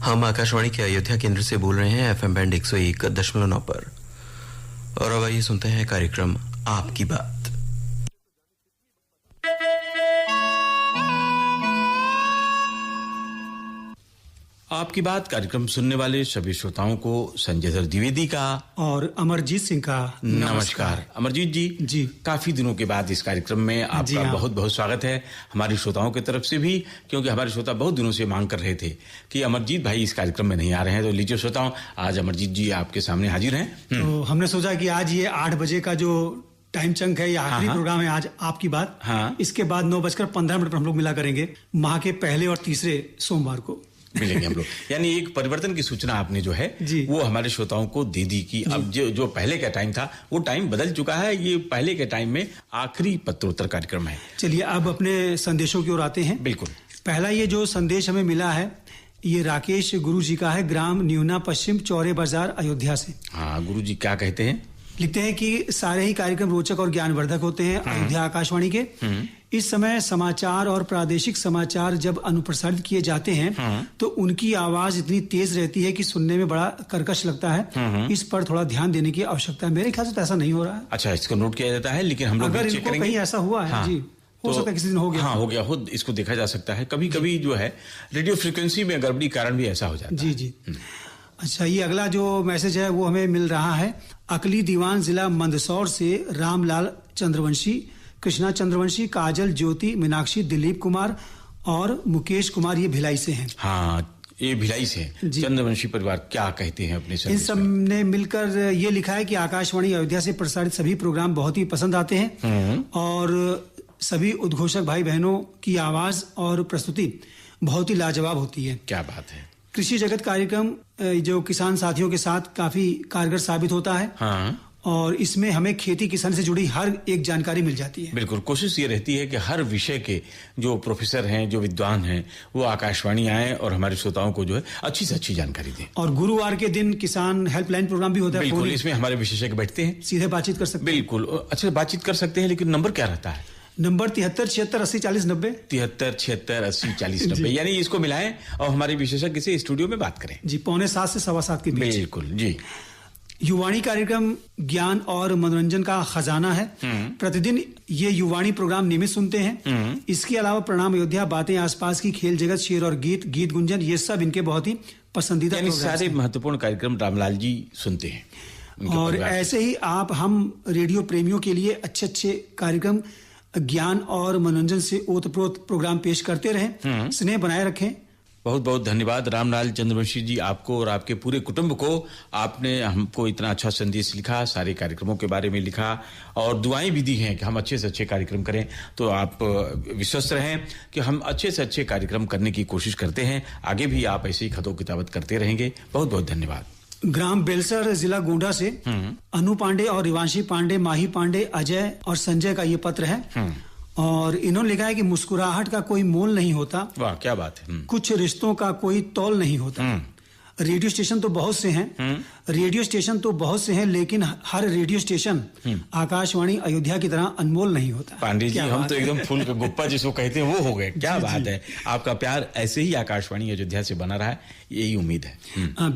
हम आकाशवाणी के अयोध्या केंद्र से बोल रहे हैं एफएम बैंड 101.9 पर। और अब आइए सुनते हैं कार्यक्रम आपकी बात। आपकी बात कार्यक्रम सुनने वाले सभी श्रोताओं को संजय सर द्विवेदी का और अमरजीत सिंह का नमस्कार। अमरजीत जी काफी दिनों के बाद इस कार्यक्रम में आपका बहुत बहुत स्वागत है हमारी श्रोताओं की तरफ से भी, क्योंकि हमारे श्रोता बहुत दिनों से मांग कर रहे थे कि अमरजीत भाई इस कार्यक्रम में नहीं आ रहे हैं। तो लीजिए श्रोताओं, आज अमरजीत जी आपके सामने हाजिर हैं। तो हमने सोचा कि आज ये 8 बजे का जो टाइम चंक है, ये आखिरी प्रोग्राम है आज आपकी बात। इसके बाद 9:15 पर हम लोग मिला करेंगे माह के पहले और तीसरे सोमवार को मिलेंगे हम लोग। यानी एक परिवर्तन की सूचना आपने जो है वो हमारे श्रोताओं को दे दी कि अब जो पहले का टाइम था वो टाइम बदल चुका है। ये पहले के टाइम में आखिरी पत्रोत्तर कार्यक्रम है। चलिए अब अपने संदेशों की ओर आते हैं। बिल्कुल। पहला ये जो संदेश हमें मिला है ये राकेश गुरु जी का है, ग्राम न्यूना, पश्चिम चौरे बाजार, अयोध्या से। हाँ, गुरु जी क्या कहते हैं? लिखते हैं कि सारे ही कार्यक्रम रोचक और ज्ञानवर्धक होते हैं अयोध्या आकाशवाणी के। इस समय समाचार और प्रादेशिक समाचार जब अनुप्रसारित किए जाते हैं तो उनकी आवाज इतनी तेज रहती है कि सुनने में बड़ा कर्कश लगता है। इस पर थोड़ा ध्यान देने की आवश्यकता है। मेरे ख्याल से तो ऐसा नहीं हो रहा है। अच्छा, इसको नोट किया जाता है, लेकिन हम लोग अगर इनको कहीं ऐसा हुआ है जी, हो सकता है किसी दिन हो गया। हाँ, हो गया हो, इसको देखा जा सकता है। कभी कभी जो है रेडियो फ्रिक्वेंसी में गड़बड़ी कारण भी ऐसा हो जाता है। जी। अच्छा, ये अगला जो मैसेज है वो हमें मिल रहा है अकली दीवान जिला मंदसौर से रामलाल चंद्रवंशी, कृष्णा चंद्रवंशी, काजल, ज्योति, मीनाक्षी, दिलीप कुमार और मुकेश कुमार, ये भिलाई से हैं। हाँ, ये भिलाई से चंद्रवंशी परिवार क्या कहते हैं अपने इन सब ने मिलकर ये लिखा है कि आकाशवाणी अयोध्या से प्रसारित सभी प्रोग्राम बहुत ही पसंद आते हैं और सभी उद्घोषक भाई बहनों की आवाज और प्रस्तुति बहुत ही लाजवाब होती है। क्या बात है। कृषि जगत कार्यक्रम जो किसान साथियों के साथ काफी कारगर साबित होता है। और इसमें हमें खेती किसान से जुड़ी हर एक जानकारी मिल जाती है। बिल्कुल, कोशिश ये रहती है कि हर विषय के जो प्रोफेसर हैं, जो विद्वान हैं, वो आकाशवाणी आए और हमारे श्रोताओं को जो है अच्छी से अच्छी जानकारी दें। और गुरुवार के दिन किसान हेल्पलाइन प्रोग्राम भी होता है। बिल्कुल, इसमें हमारे विशेषज्ञ बैठते हैं, सीधे बातचीत कर सकते हैं। बिल्कुल, अच्छा बातचीत कर सकते हैं, लेकिन नंबर क्या रहता है? नंबर 73 76 80 40 90 73 76 80 40 90। यानी इसको मिलाएं और हमारे विशेषज्ञ से स्टूडियो में बात करें जी, 6:45 से 7:15 के बीच। बिल्कुल जी। युवाणी कार्यक्रम ज्ञान और मनोरंजन का खजाना है। प्रतिदिन ये युवाणी प्रोग्राम नियमित सुनते हैं। इसके अलावा प्रणाम अयोध्या, बातें आसपास की, खेल जगत, शेर और गीत गुंजन, ये सब इनके बहुत ही पसंदीदा प्रोग्राम। सारे महत्वपूर्ण कार्यक्रम रामलाल जी सुनते हैं। और ऐसे ही हम रेडियो प्रेमियों के लिए अच्छे अच्छे कार्यक्रम ज्ञान और मनोरंजन से ओतप्रोत प्रोग्राम पेश करते रहें। स्नेह बनाए रखें। बहुत बहुत धन्यवाद रामलाल चंद्रवंशी जी, आपको और आपके पूरे कुटुंब को। आपने हमको इतना अच्छा संदेश लिखा, सारे कार्यक्रमों के बारे में लिखा और दुआएं भी दी हैं कि हम अच्छे से अच्छे कार्यक्रम करें। तो आप विश्वस्त रहें कि हम अच्छे से अच्छे कार्यक्रम करने की कोशिश करते हैं। आगे भी आप ऐसे ही खतो किताबत करते रहेंगे। बहुत बहुत धन्यवाद। ग्राम बेलसर, जिला गोंडा से अनु पांडे और रिवांशी पांडे, माही पांडे, अजय और संजय का ये पत्र है। और इन्होंने लिखा है कि मुस्कुराहट का कोई मोल नहीं होता। वाह, क्या बात है। कुछ रिश्तों का कोई तौल नहीं होता। रेडियो स्टेशन तो बहुत से हैं, लेकिन हर रेडियो स्टेशन आकाशवाणी अयोध्या की तरह अनमोल नहीं होता। पांडे जी, हम तो एकदम फूल का गुप्पा जिसको कहते हैं वो हो गए। क्या बात है। आपका प्यार ऐसे ही आकाशवाणी अयोध्या से बना रहा है, यही उम्मीद है।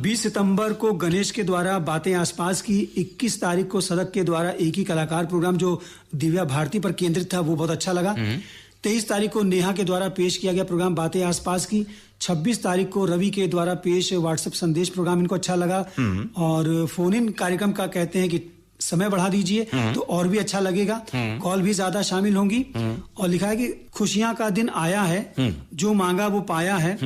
20 सितंबर को गणेश के द्वारा बातें आसपास की, 21 तारीख को सड़क के द्वारा एक ही कलाकार प्रोग्राम जो दिव्या भारती पर केंद्रित था वो बहुत अच्छा लगा। 23 तारीख को नेहा के द्वारा पेश किया गया प्रोग्राम बातें आसपास की। 26 तारीख को रवि के द्वारा पेश व्हाट्सएप संदेश प्रोग्राम इनको अच्छा लगा। और फोन इन कार्यक्रम का कहते हैं कि समय बढ़ा दीजिए तो और भी अच्छा लगेगा, कॉल भी ज्यादा शामिल होंगी। और लिखा है कि खुशियां का दिन आया है, जो मांगा वो पाया है,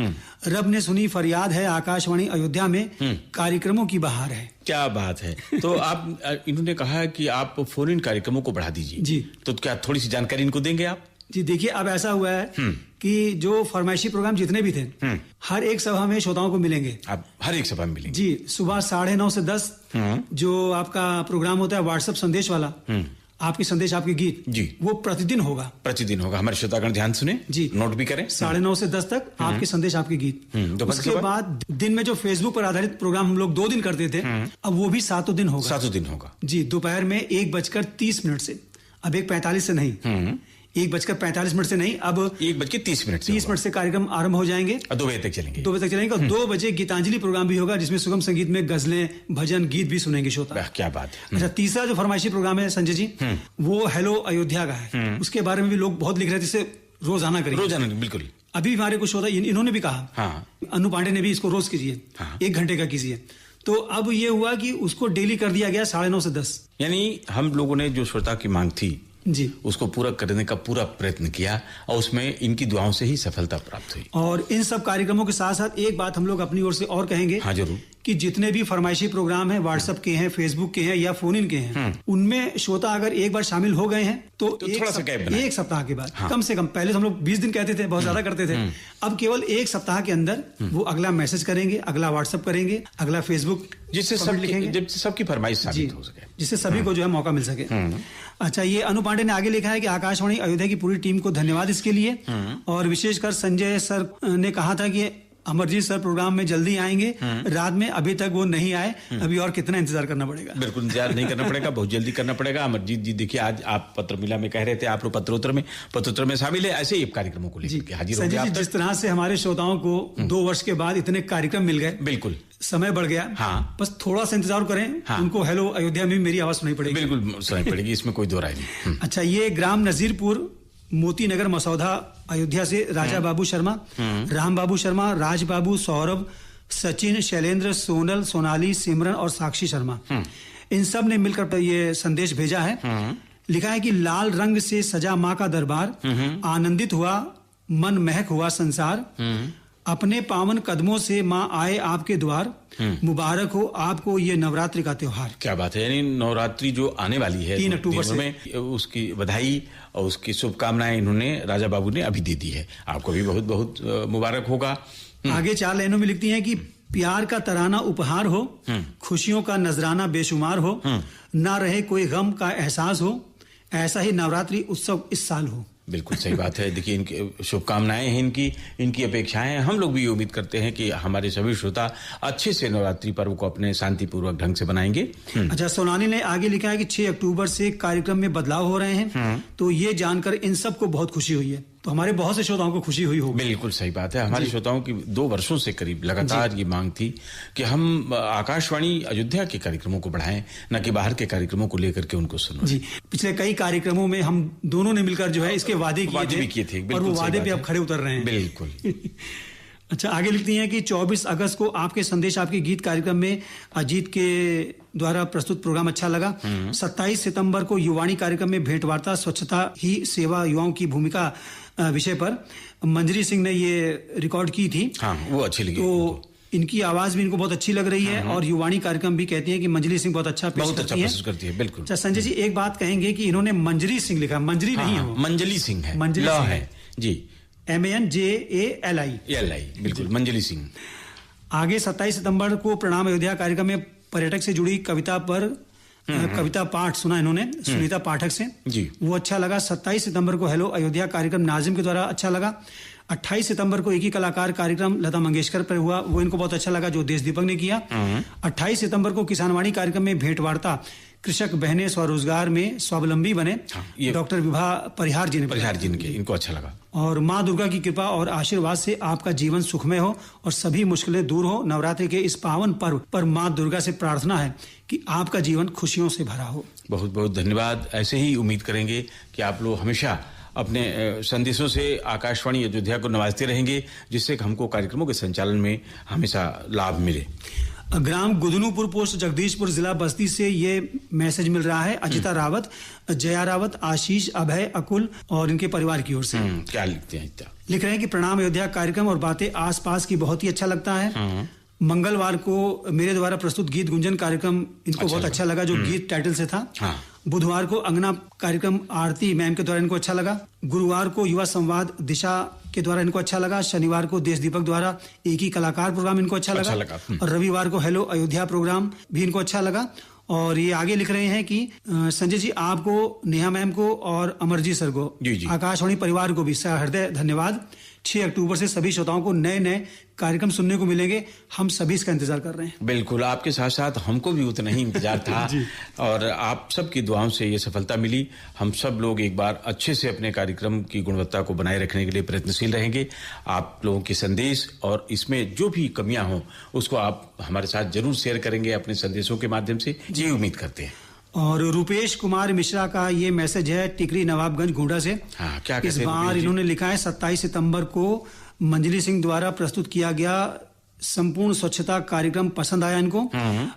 रब ने सुनी फरियाद है, आकाशवाणी अयोध्या में कार्यक्रमों की बहार है। क्या बात है। तो आप इन्होंने कहा कि आप फोन इन कार्यक्रमों को बढ़ा दीजिए जी। तो क्या थोड़ी सी जानकारी इनको देंगे आप? जी देखिए, अब ऐसा हुआ है कि जो फरमाइशी प्रोग्राम जितने भी थे हर एक सभा में श्रोताओं को मिलेंगे। आप हर एक सभा में मिलेंगे जी। सुबह 9:30 से 10 जो आपका प्रोग्राम होता है व्हाट्सएप संदेश वाला, आपकी संदेश आपके गीत जी, वो प्रतिदिन होगा। हमारे श्रोतागण ध्यान सुने जी, नोट भी करें। 9:30 से 10 तक आपके संदेश आपके गीत। उसके बाद दिन में जो फेसबुक पर आधारित प्रोग्राम हम लोग 2 दिन करते थे, अब वो भी 7 दिन होगा। 7 दिन होगा जी। दोपहर में 1:30 से, अब 1:45 से नहीं, 1:45 से नहीं, अब 1:30 30 मिनट से कार्यक्रम आरंभ हो जाएंगे और 2 बजे तक चलेंगे। 2 बजे तक चलेंगे और 2 बजे गीतांजलि प्रोग्राम भी होगा, जिसमें सुगम संगीत में गजलें, भजन, गीत भी सुनेंगे श्रोता। क्या बात है। अच्छा, तीसरा जो फरमाइशी प्रोग्राम है संजय जी, वो हेलो अयोध्या का है। उसके बारे में भी लोग बहुत लिख रहे थे, इसे रोजाना करिए। रोजाना, बिल्कुल। अभी हमारे कुछ श्रोता इन्होंने भी कहा, हाँ। अनु पांडे ने भी, इसको रोज कीजिए, 1 घंटे का कीजिए। तो अब ये हुआ कि उसको डेली कर दिया गया 9:30 से 10। यानी हम लोगों ने जो श्रोता की मांग थी जी, उसको पूरा करने का पूरा प्रयत्न किया और उसमें इनकी दुआओं से ही सफलता प्राप्त हुई। और इन सब कार्यक्रमों के साथ साथ एक बात हम लोग अपनी ओर से और कहेंगे। हाँ, जरूर। कि जितने भी फरमाइशी प्रोग्राम हैं, व्हाट्सएप के हैं, फेसबुक के हैं या फोन इन के हैं, उनमें श्रोता अगर एक बार शामिल हो गए हैं तो थोड़ा सा गैप बनाएं। 1 सप्ताह के बाद, कम से कम, पहले तो हम लोग 20 दिन कहते थे, बहुत ज्यादा करते थे, अब केवल 1 सप्ताह के अंदर वो अगला मैसेज करेंगे, अगला व्हाट्सएप करेंगे, अगला फेसबुक, जिससे सबकी फरमाइश साबित हो सके, जिससे सभी को जो है मौका मिल सके। अच्छा, ये अनु पांडे ने आगे लिखा है कि आकाशवाणी अयोध्या की पूरी टीम को धन्यवाद इसके लिए, और विशेषकर संजय सर ने कहा था कि अमरजीत सर प्रोग्राम में जल्दी आएंगे, रात में अभी तक वो नहीं आए, अभी और कितना इंतजार करना पड़ेगा। बिल्कुल इंतजार नहीं करना पड़ेगा, बहुत जल्दी करना पड़ेगा। अमरजीत जी, देखिए आज आप पत्र मिला में कह रहे थे, आप लोग पत्रोत्तर में शामिल है, ऐसे ही कार्यक्रमों को लेकर हाजिर हो गए। जिस तरह से हमारे श्रोताओं को 2 वर्ष के बाद इतने कार्यक्रम मिल गए, बिल्कुल समय बढ़ गया। हाँ, बस थोड़ा सा इंतजार करें, उनको हेलो अयोध्या में मेरी आवाज सुनाई पड़ेगी। बिल्कुल सुनाई पड़ेगी, इसमें कोई दो राय नहीं। अच्छा, ये ग्राम नजीरपुर मोती नगर मसौदा अयोध्या से राजा बाबू शर्मा, राम बाबू शर्मा, राज बाबू, सौरभ, सचिन, शैलेंद्र, सोनल, सोनाली, सिमरन और साक्षी शर्मा, इन सब ने मिलकर ये संदेश भेजा है। लिखा है कि लाल रंग से सजा माँ का दरबार, आनंदित हुआ मन, महक हुआ संसार, अपने पावन कदमों से माँ आए आपके द्वार, मुबारक हो आपको ये नवरात्रि का त्योहार। क्या बात है। यानी नवरात्रि जो आने वाली है 3 अक्टूबर से, में उसकी बधाई और उसकी शुभकामनाएं इन्होंने राजा बाबू ने अभी दे दी है। आपको भी बहुत बहुत मुबारक होगा। आगे 4 लाइनों में लिखती हैं कि प्यार का तराना उपहार हो, खुशियों का नजराना बेशुमार हो, ना रहे कोई गम का एहसास हो, ऐसा ही नवरात्रि उत्सव इस साल हो। बिल्कुल सही बात है। देखिए, इनकी शुभकामनाएं हैं, इनकी अपेक्षाएं हैं। हम लोग भी उम्मीद करते हैं कि हमारे सभी श्रोता अच्छे से नवरात्रि पर्व को अपने शांतिपूर्वक ढंग से बनाएंगे। अच्छा, सोनाली ने आगे लिखा है कि 6 अक्टूबर से कार्यक्रम में बदलाव हो रहे हैं, तो ये जानकर इन सबको बहुत खुशी हुई है। तो हमारे बहुत से श्रोताओं को खुशी हुई होगी। बिल्कुल सही बात है। हमारे श्रोताओं की 2 वर्षों से करीब लगातार ये मांग थी कि हम आकाशवाणी अयोध्या के कार्यक्रमों को बढ़ाएं, न कि बाहर के कार्यक्रमों को लेकर के उनको सुनो। जी, पिछले कई कार्यक्रमों में हम दोनों ने मिलकर जो है इसके वादे किए थे और वो वादे पे अब खड़े उतर रहे हैं। बिल्कुल। अच्छा, आगे लिखती हैं कि 24 अगस्त को आपके संदेश आपके गीत कार्यक्रम में अजीत के द्वारा प्रस्तुत प्रोग्राम अच्छा लगा। 27 सितंबर को युवाणी कार्यक्रम में भेंटवार्ता स्वच्छता ही सेवा युवाओं की भूमिका विषय पर मंजरी सिंह ने ये रिकॉर्ड की थी। हाँ, वो अच्छी लगी। तो इनकी आवाज भी इनको बहुत अच्छी लग रही है और युवाणी कार्यक्रम भी कहती है कि मंजरी सिंह बहुत अच्छा पेश करती है। बिल्कुल। अच्छा संजय जी, एक बात कहेंगे कि इन्होंने मंजरी सिंह लिखा, मंजरी नहीं है, मंजली सिंह है, मंजली सिंह है जी, MANJALI, बिल्कुल, मंजली सिंह। आगे 27 सितंबर को प्रणाम अयोध्या कार्यक्रम में पर्यटक से जुड़ी कविता पर कविता पाठ सुना इन्होंने सुनीता पाठक से जी, वो अच्छा लगा। 27 सितंबर को हेलो अयोध्या कार्यक्रम नाजिम के द्वारा अच्छा लगा। 28 सितंबर को एक ही कलाकार कार्यक्रम लता मंगेशकर पर हुआ, वो इनको बहुत अच्छा लगा जो देश दीपक ने किया। 28 सितंबर को किसानवाणी कार्यक्रम में भेंट वार्ता कृषक बहनें स्वरोजगार में स्वावलंबी बने, डॉक्टर विभा परिहार जी ने इनको अच्छा लगा। और माँ दुर्गा की कृपा और आशीर्वाद से आपका जीवन सुखमय हो और सभी मुश्किलें दूर हो। नवरात्रि के इस पावन पर्व पर माँ दुर्गा से प्रार्थना है कि आपका जीवन खुशियों से भरा हो। बहुत बहुत धन्यवाद। ऐसे ही उम्मीद करेंगे कि आप लोग हमेशा अपने संदेशों से आकाशवाणी अयोध्या को नवाजते रहेंगे, जिससे हमको कार्यक्रमों के संचालन में हमेशा लाभ मिले। ग्राम गुदनूपुर पोस्ट जगदीशपुर जिला बस्ती से ये मैसेज मिल रहा है अजिता रावत, जया रावत, आशीष, अभय, अकुल और इनके परिवार की ओर से। क्या लिखते हैं? लिख रहे हैं कि प्रणाम अयोध्या कार्यक्रम और बातें आसपास की बहुत ही अच्छा लगता है। मंगलवार को मेरे द्वारा प्रस्तुत गीत गुंजन कार्यक्रम इनको बहुत अच्छा लगा, जो गीत टाइटल से था। बुधवार को अंगना कार्यक्रम आरती मैम के द्वारा इनको अच्छा लगा। गुरुवार को युवा संवाद दिशा के द्वारा इनको अच्छा लगा। शनिवार को देश दीपक द्वारा एक ही कलाकार प्रोग्राम इनको अच्छा लगा। और रविवार को हेलो अयोध्या प्रोग्राम भी इनको अच्छा लगा। और ये आगे लिख रहे हैं कि संजय जी, आपको, नेहा मैम को और अमरजीत सर को, आकाशवाणी परिवार को भी हृदय धन्यवाद। 6 अक्टूबर से सभी श्रोताओं को नए नए कार्यक्रम सुनने को मिलेंगे। हम सभी इसका इंतजार कर रहे हैं। बिल्कुल, आपके साथ साथ हमको भी उतना ही इंतजार था और आप सबकी दुआओं से ये सफलता मिली। हम सब लोग एक बार अच्छे से अपने कार्यक्रम की गुणवत्ता को बनाए रखने के लिए प्रयत्नशील रहेंगे। आप लोगों के संदेश और इसमें जो भी कमियां हों उसको आप हमारे साथ जरूर शेयर करेंगे अपने संदेशों के माध्यम से, ये उम्मीद करते हैं। और रुपेश कुमार मिश्रा का ये मैसेज है टिकरी नवाबगंज गोंडा से। हाँ, क्या इस बार इन्होंने लिखा है 27 सितंबर को मंजली सिंह द्वारा प्रस्तुत किया गया संपूर्ण स्वच्छता कार्यक्रम पसंद आया इनको।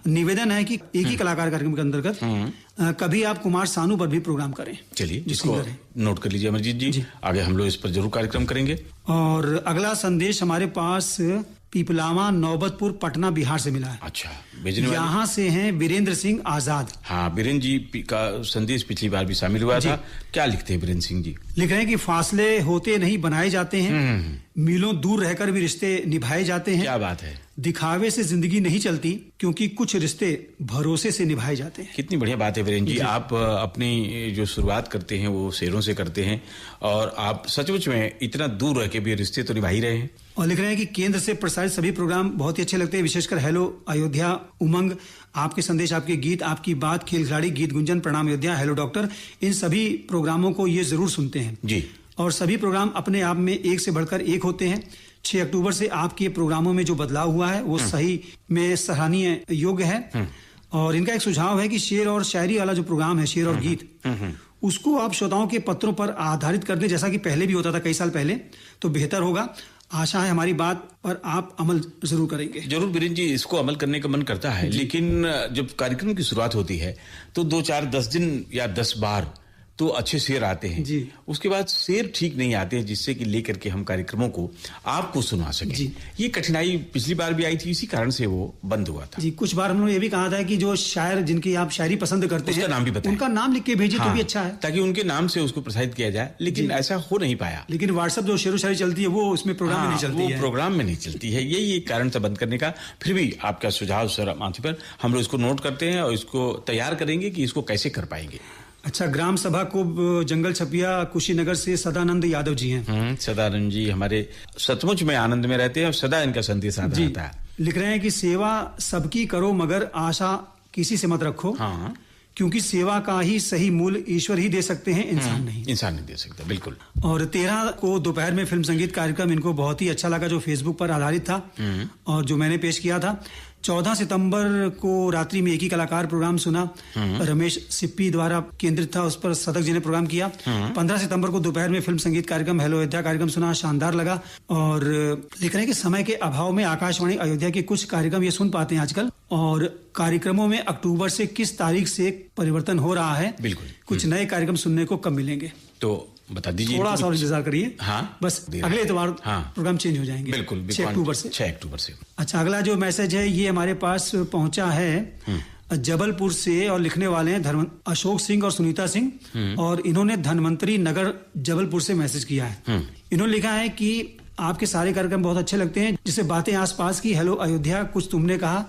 निवेदन है कि एक ही कलाकार कार्यक्रम के अंतर्गत कभी आप कुमार सानू पर भी प्रोग्राम करें। चलिए, इसको नोट कर लीजिए अमरजीत जी। आगे हम लोग इस पर जरूर कार्यक्रम करेंगे। और अगला संदेश हमारे पास पीपलावा नौबतपुर पटना बिहार से मिला है। अच्छा, यहाँ से हैं वीरेंद्र सिंह आजाद। हाँ, वीरेंद्र जी का संदेश पिछली बार भी शामिल हुआ था। क्या लिखते हैं वीरेंद्र सिंह जी? लिख रहे हैं कि फासले होते नहीं बनाए जाते हैं, मीलों दूर रहकर भी रिश्ते निभाए जाते हैं। क्या बात है। दिखावे से जिंदगी नहीं चलती क्योंकि कुछ रिश्ते भरोसे से निभाए जाते हैं। कितनी बढ़िया बात है वीरेंद्र जी। आप अपनी जो शुरुआत करते हैं वो शेरों से करते हैं और आप सचमुच में इतना दूर रह के भी रिश्ते तो निभा ही रहे हैं। और लिख रहे हैं कि केंद्र से प्रसारित सभी प्रोग्राम बहुत ही अच्छे लगते हैं, विशेषकर हेलो अयोध्या, उमंग, आपके संदेश, आपके गीत, आपकी बात, खेल खिलाड़ी, गीत गुंजन, प्रणाम अयोध्या, हेलो डॉक्टर, इन सभी प्रोग्रामों को ये जरूर सुनते हैं जी। और सभी प्रोग्राम अपने आप में एक से बढ़कर एक होते हैं। 6 अक्टूबर से आपके प्रोग्रामों में जो बदलाव हुआ है वो सही में सराहनीय योग्य है। और इनका एक सुझाव है कि शेर और शायरी वाला जो प्रोग्राम है, शेर और गीत, उसको आप श्रोताओं के पत्रों पर आधारित कर दें, जैसा कि पहले भी होता था कई साल पहले, तो बेहतर होगा। आशा है हमारी बात पर आप अमल जरूर करेंगे। जरूर वीरेंद्र जी, इसको अमल करने का मन करता है, लेकिन जब कार्यक्रम की शुरुआत होती है तो 2, 4, 10 दिन या 10 बार तो अच्छे शेर आते हैं जी। उसके बाद शेर ठीक नहीं आते हैं, जिससे कि लेकर के हम कार्यक्रमों को आपको सुना सकें। ये कठिनाई पिछली बार भी आई थी, इसी कारण से वो बंद हुआ था जी। कुछ बार हम लोग ये भी कहा था कि जो शायर जिनकी आप शायरी पसंद करते हैं, नाम भी बताएं, उनका नाम लिख के भेजिए तो भी अच्छा है, ताकि उनके नाम से उसको प्रसारित किया जाए। लेकिन ऐसा हो नहीं पाया। लेकिन व्हाट्सएप जो शेर शायरी चलती है वो उसमें प्रोग्राम में नहीं चलती है, प्रोग्राम में नहीं चलती है। यही एक कारण था बंद करने का। फिर भी आपका सुझाव सर माथे पर, हम लोग इसको नोट करते हैं और इसको तैयार करेंगे कि इसको कैसे कर पाएंगे। अच्छा, ग्राम सभा को जंगल छपिया कुशीनगर से सदानंद यादव जी हैं। सदानंद जी हमारे सचमुच में आनंद में रहते हैं और सदा इनका संदेश आता है। लिख रहे हैं कि सेवा सबकी करो मगर आशा किसी से मत रखो। हाँ। क्योंकि सेवा का ही सही मूल्य ईश्वर ही दे सकते हैं, इंसान नहीं। इंसान नहीं दे सकता, बिल्कुल। और 13 को दोपहर में फिल्म संगीत कार्यक्रम इनको बहुत ही अच्छा लगा, जो फेसबुक पर आधारित था और जो मैंने पेश किया था। 14 सितंबर को रात्रि में एक ही कलाकार प्रोग्राम सुना, रमेश सिप्पी द्वारा केंद्रित था, उस पर सदक जी ने प्रोग्राम किया। 15 सितंबर को दोपहर में फिल्म संगीत कार्यक्रम हेलो अयोध्या कार्यक्रम सुना, शानदार लगा। और लिख रहे हैं कि समय के अभाव में आकाशवाणी अयोध्या के कुछ कार्यक्रम ये सुन पाते हैं आजकल, और कार्यक्रमों में अक्टूबर से किस तारीख से परिवर्तन हो रहा है, बिल्कुल कुछ नए कार्यक्रम सुनने को कब मिलेंगे, तो बता दीजिए। थोड़ा सा और इंतजार करिए। हाँ, बस अगले इतवार प्रोग्राम चेंज हो जाएंगे। बिल्कुल, 6 अक्टूबर से। 6 अक्टूबर से। अच्छा, अगला जो मैसेज है ये हमारे पास पहुंचा है जबलपुर से, और लिखने वाले हैं अशोक सिंह और सुनीता सिंह, और इन्होंने धनवंतरी नगर जबलपुर से मैसेज किया है। इन्होंने लिखा है कि आपके सारे कार्यक्रम बहुत अच्छे लगते हैं, जैसे बातें आसपास की, हेलो अयोध्या, कुछ तुमने कहा,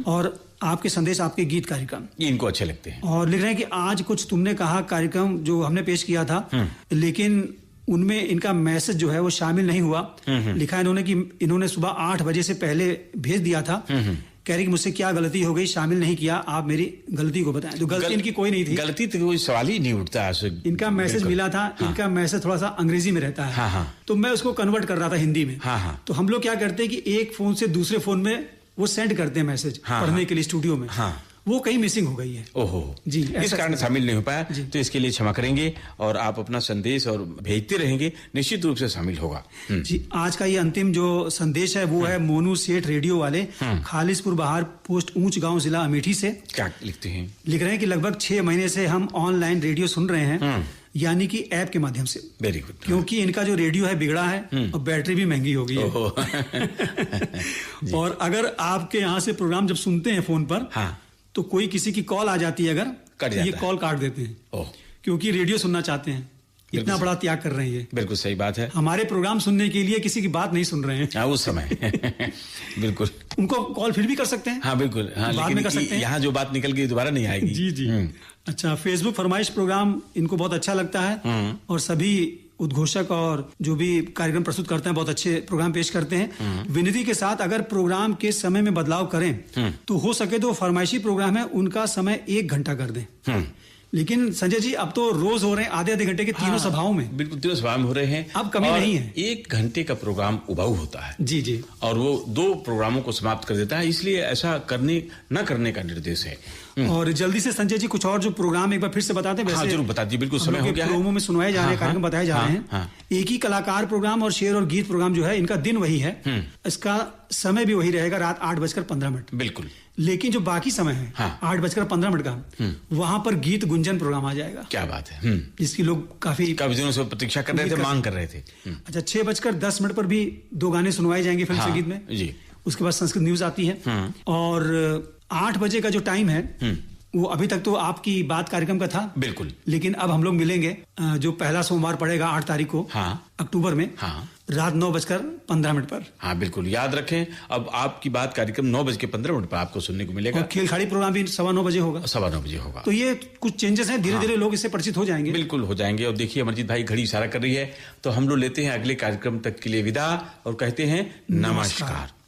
और आपके संदेश, आपके गीत कार्यक्रम, ये इनको अच्छे लगते हैं। और लिख रहे हैं कि आज कुछ तुमने कहा कार्यक्रम जो हमने पेश किया था, लेकिन उनमें इनका मैसेज जो है वो शामिल नहीं हुआ। लिखा है इन्होंने कि इन्होंने सुबह 8 बजे से पहले भेज दिया था। कह रही कि मुझसे क्या गलती हो गई, शामिल नहीं किया, आप मेरी गलती को बताएं। तो गलती इनकी कोई नहीं थी, गलती तो कोई सवाल ही नहीं उठता। इनका मैसेज मिला था। इनका मैसेज थोड़ा सा अंग्रेजी में रहता है, तो मैं उसको कन्वर्ट कर रहा था हिंदी में। तो हम लोग क्या करते हैं कि एक फोन से दूसरे फोन में वो सेंड करते हैं मैसेज पढ़ने के लिए स्टूडियो में। वो कहीं मिसिंग हो गई है। ओहो जी, इस कारण शामिल नहीं हो पाया, तो इसके लिए क्षमा करेंगे और आप अपना संदेश और भेजते रहेंगे, निश्चित रूप से शामिल होगा। जी, आज का ये अंतिम जो संदेश है वो है मोनू सेठ रेडियो वाले, खालिसपुर बहार पोस्ट ऊंच गांव जिला अमेठी से। क्या लिखते हैं? लिख रहे हैं कि लगभग 6 महीने से हम ऑनलाइन रेडियो सुन रहे हैं, यानी कि ऐप के माध्यम से। Very good. क्योंकि इनका जो रेडियो है बिगड़ा है और बैटरी भी महंगी हो गई है। और अगर आपके यहाँ से प्रोग्राम जब सुनते हैं फोन पर, तो कोई किसी की कॉल आ जाती है अगर, ये कॉल काट देते हैं, क्योंकि रेडियो सुनना चाहते हैं। इतना बड़ा त्याग कर रहे हैं। बिल्कुल सही बात है। हमारे प्रोग्राम सुनने के लिए किसी की बात नहीं सुन रहे हैं उस समय। बिल्कुल, उनको कॉल फिर भी कर सकते हैं। हाँ बिल्कुल, हाँ, बाद में कर सकते हैं। यहाँ जो बात निकल गई दोबारा नहीं आएगी। जी जी। अच्छा, फेसबुक फरमाइश प्रोग्राम इनको बहुत अच्छा लगता है और सभी उद्घोषक और जो भी कार्यक्रम प्रस्तुत करते हैं बहुत अच्छे प्रोग्राम पेश करते हैं। विनती के साथ अगर प्रोग्राम के समय में बदलाव करें तो हो सके तो फरमाइशी प्रोग्राम है उनका समय 1 घंटा कर दें। लेकिन संजय जी अब तो रोज हो रहे हैं आधे घंटे के तीनों सभाओं में। बिल्कुल तीनों सभाओं में हो रहे हैं। अब कमी नहीं है। 1 घंटे का प्रोग्राम उबाऊ होता है। जी जी। और वो 2 प्रोग्रामों को समाप्त कर देता है, इसलिए ऐसा न करने का निर्देश है। और जल्दी से संजय जी कुछ और जो प्रोग्राम एक बार फिर से बताते हैं। वैसे जरूर बता दीजिए, बिल्कुल समय हो गया है। प्रोमो में सुनवाए जा रहे हैं, कार्यक्रम बताए जा रहे हैं। एक ही कलाकार प्रोग्राम और शेर और गीत प्रोग्राम जो है इनका दिन वही है, इसका समय भी वही रहेगा, रात 8:15। बिल्कुल। लेकिन जो बाकी समय है 8:15 का, वहां पर गीत गुंजन प्रोग्राम आ जाएगा। क्या बात है। जिसकी लोग काफी दिनों से प्रतीक्षा कर रहे थे, मांग कर रहे थे। अच्छा, 6:10 पर भी 2 गाने सुनवाए जाएंगे फिल्म संगीत में जी। उसके बाद संस्कृत न्यूज आती है। और 8 बजे का जो टाइम है वो अभी तक तो आपकी बात कार्यक्रम का था। बिल्कुल। लेकिन अब हम लोग मिलेंगे जो पहला सोमवार पड़ेगा 8 तारीख को अक्टूबर में, रात 9:15 पर। हाँ बिल्कुल, याद रखें। अब आपकी बात कार्यक्रम 9:15 पर आपको सुनने को मिलेगा। और खेल खाड़ी प्रोग्राम भी 9:15 बजे होगा। 9:15 बजे होगा। तो ये कुछ चेंजेस हैं, धीरे धीरे लोग इससे परिचित हो जाएंगे। बिल्कुल हो जाएंगे। और देखिए अमरजीत भाई घड़ी इशारा कर रही है, तो हम लोग लेते हैं अगले कार्यक्रम तक के लिए विदा और कहते हैं नमस्कार।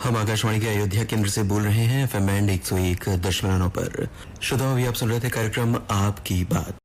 हम आकाशवाणी के अयोध्या केंद्र से बोल रहे हैं FM बैंड 101.9 पर। श्रोताओं, अभी आप सुन रहे थे कार्यक्रम आपकी बात।